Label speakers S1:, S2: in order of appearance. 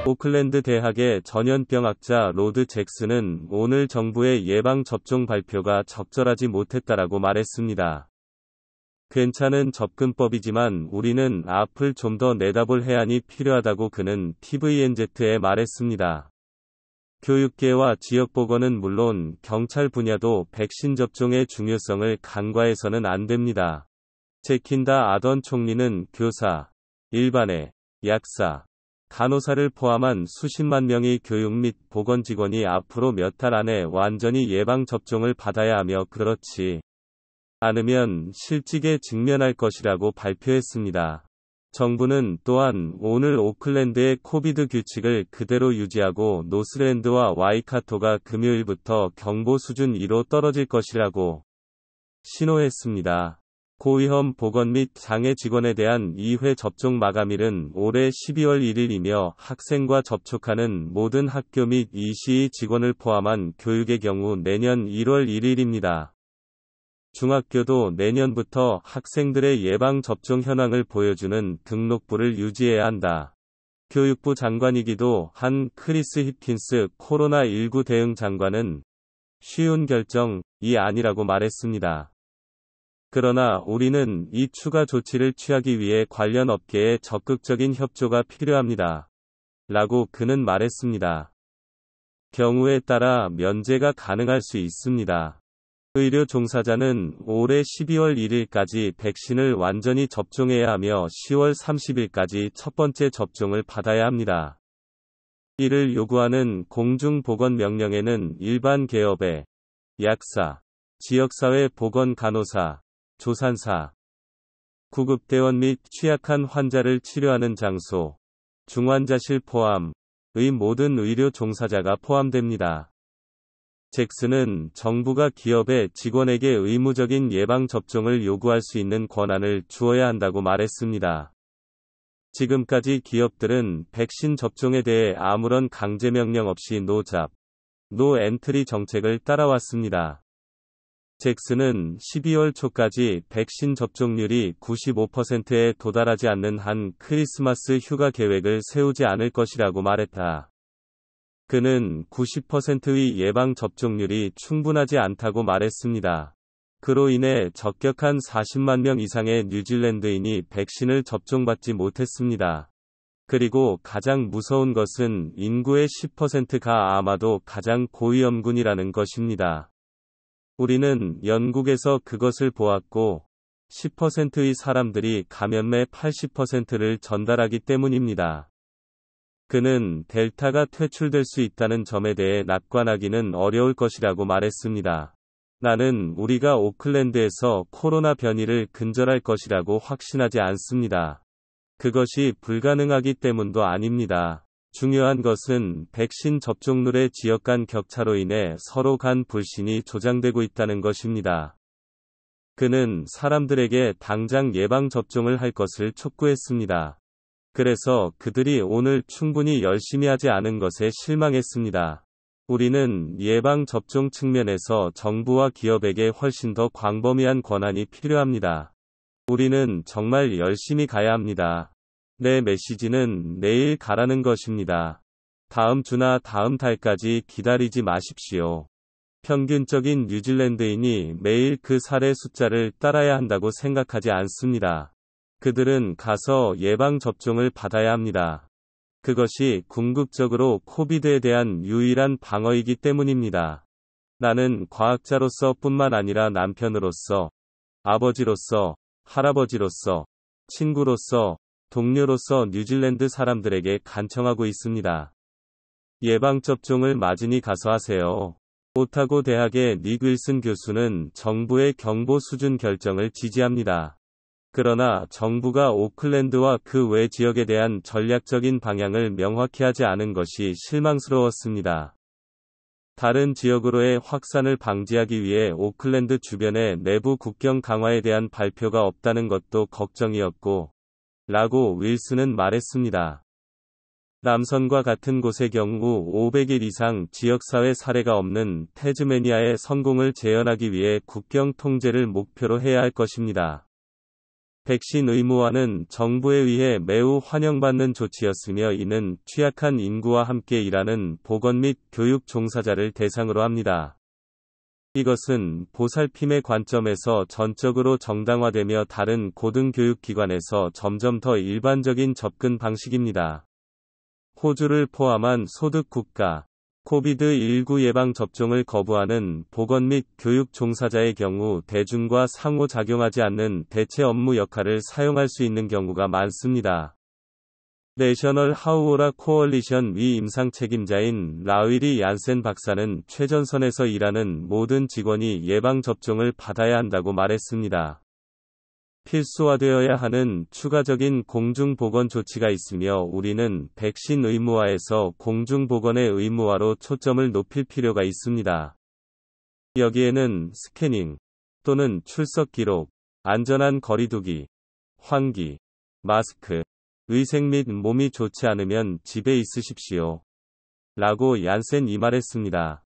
S1: 오클랜드 대학의 전염병학자 로드 잭슨은 오늘 정부의 예방접종 발표가 적절하지 못했다라고 말했습니다. 괜찮은 접근법이지만 우리는 앞을 좀 더 내다볼 해안이 필요하다고 그는 TVNZ에 말했습니다. 교육계와 지역보건은 물론 경찰 분야도 백신 접종의 중요성을 간과해서는 안 됩니다. 제킨다 아던 총리는 교사, 일반의, 약사, 간호사를 포함한 수십만 명의 교육 및 보건 직원이 앞으로 몇 달 안에 완전히 예방접종을 받아야 하며 그렇지 않으면 실직에 직면할 것이라고 발표했습니다. 정부는 또한 오늘 오클랜드의 코비드 규칙을 그대로 유지하고 노스랜드와 와이카토가 금요일부터 경보 수준 2로 떨어질 것이라고 신호했습니다. 고위험 보건 및 장애 직원에 대한 2회 접종 마감일은 올해 12월 1일이며 학생과 접촉하는 모든 학교 및 이시의 직원을 포함한 교육의 경우 내년 1월 1일입니다. 중학교도 내년부터 학생들의 예방접종 현황을 보여주는 등록부를 유지해야 한다. 교육부 장관이기도 한 크리스 힙킨스 코로나19 대응 장관은 쉬운 결정이 아니라고 말했습니다. 그러나 우리는 이 추가 조치를 취하기 위해 관련 업계의 적극적인 협조가 필요합니다. 라고 그는 말했습니다. 경우에 따라 면제가 가능할 수 있습니다. 의료 종사자는 올해 12월 1일까지 백신을 완전히 접종해야 하며 10월 30일까지 첫 번째 접종을 받아야 합니다. 이를 요구하는 공중보건명령에는 일반 개업의 약사, 지역사회 보건간호사, 조산사, 구급대원 및 취약한 환자를 치료하는 장소, 중환자실 포함의 모든 의료 종사자가 포함됩니다. 잭슨은 정부가 기업의 직원에게 의무적인 예방접종을 요구할 수 있는 권한을 주어야 한다고 말했습니다. 지금까지 기업들은 백신 접종에 대해 아무런 강제명령 없이 노 엔트리 정책을 따라왔습니다. 잭슨은 12월 초까지 백신 접종률이 95%에 도달하지 않는 한 크리스마스 휴가 계획을 세우지 않을 것이라고 말했다. 그는 90%의 예방접종률이 충분하지 않다고 말했습니다. 그로 인해 적격한 40만 명 이상의 뉴질랜드인이 백신을 접종받지 못했습니다. 그리고 가장 무서운 것은 인구의 10%가 아마도 가장 고위험군이라는 것입니다. 우리는 영국에서 그것을 보았고 10%의 사람들이 감염의 80%를 전달하기 때문입니다. 그는 델타가 퇴출될 수 있다는 점에 대해 낙관하기는 어려울 것이라고 말했습니다. 나는 우리가 오클랜드에서 코로나 변이를 근절할 것이라고 확신하지 않습니다. 그것이 불가능하기 때문도 아닙니다. 중요한 것은 백신 접종률의 지역 간 격차로 인해 서로 간 불신이 조장되고 있다는 것입니다. 그는 사람들에게 당장 예방접종을 할 것을 촉구했습니다. 그래서 그들이 오늘 충분히 열심히 하지 않은 것에 실망했습니다. 우리는 예방접종 측면에서 정부와 기업에게 훨씬 더 광범위한 권한이 필요합니다. 우리는 정말 열심히 가야 합니다. 내 메시지는 내일 가라는 것입니다. 다음 주나 다음 달까지 기다리지 마십시오. 평균적인 뉴질랜드인이 매일 그 사례 숫자를 따라야 한다고 생각하지 않습니다. 그들은 가서 예방접종을 받아야 합니다. 그것이 궁극적으로 코비드에 대한 유일한 방어이기 때문입니다. 나는 과학자로서 뿐만 아니라 남편으로서, 아버지로서, 할아버지로서, 친구로서, 동료로서 뉴질랜드 사람들에게 간청하고 있습니다. 예방접종을 맞으니 가서 하세요. 오타고 대학의 닉 윌슨 교수는 정부의 경보 수준 결정을 지지합니다. 그러나 정부가 오클랜드와 그 외 지역에 대한 전략적인 방향을 명확히 하지 않은 것이 실망스러웠습니다. 다른 지역으로의 확산을 방지하기 위해 오클랜드 주변의 내부 국경 강화에 대한 발표가 없다는 것도 걱정이었고, 라고 윌슨은 말했습니다. 남선과 같은 곳의 경우 500일 이상 지역사회 사례가 없는 태즈메니아의 성공을 재현하기 위해 국경 통제를 목표로 해야 할 것입니다. 백신 의무화는 정부에 의해 매우 환영받는 조치였으며 이는 취약한 인구와 함께 일하는 보건 및 교육 종사자를 대상으로 합니다. 이것은 보살핌의 관점에서 전적으로 정당화되며 다른 고등교육기관에서 점점 더 일반적인 접근 방식입니다. 호주를 포함한 소득국가, 코비드19 예방접종을 거부하는 보건 및 교육 종사자의 경우 대중과 상호작용하지 않는 대체 업무 역할을 사용할 수 있는 경우가 많습니다. 내셔널 하우오라 코얼리션 위 임상 책임자인 라위리 얀센 박사는 최전선에서 일하는 모든 직원이 예방접종을 받아야 한다고 말했습니다. 필수화되어야 하는 추가적인 공중보건 조치가 있으며 우리는 백신 의무화에서 공중보건의 의무화로 초점을 높일 필요가 있습니다. 여기에는 스캐닝 또는 출석 기록, 안전한 거리두기, 환기, 마스크, 위생 및 몸이 좋지 않으면 집에 있으십시오. 라고 얀센이 말했습니다.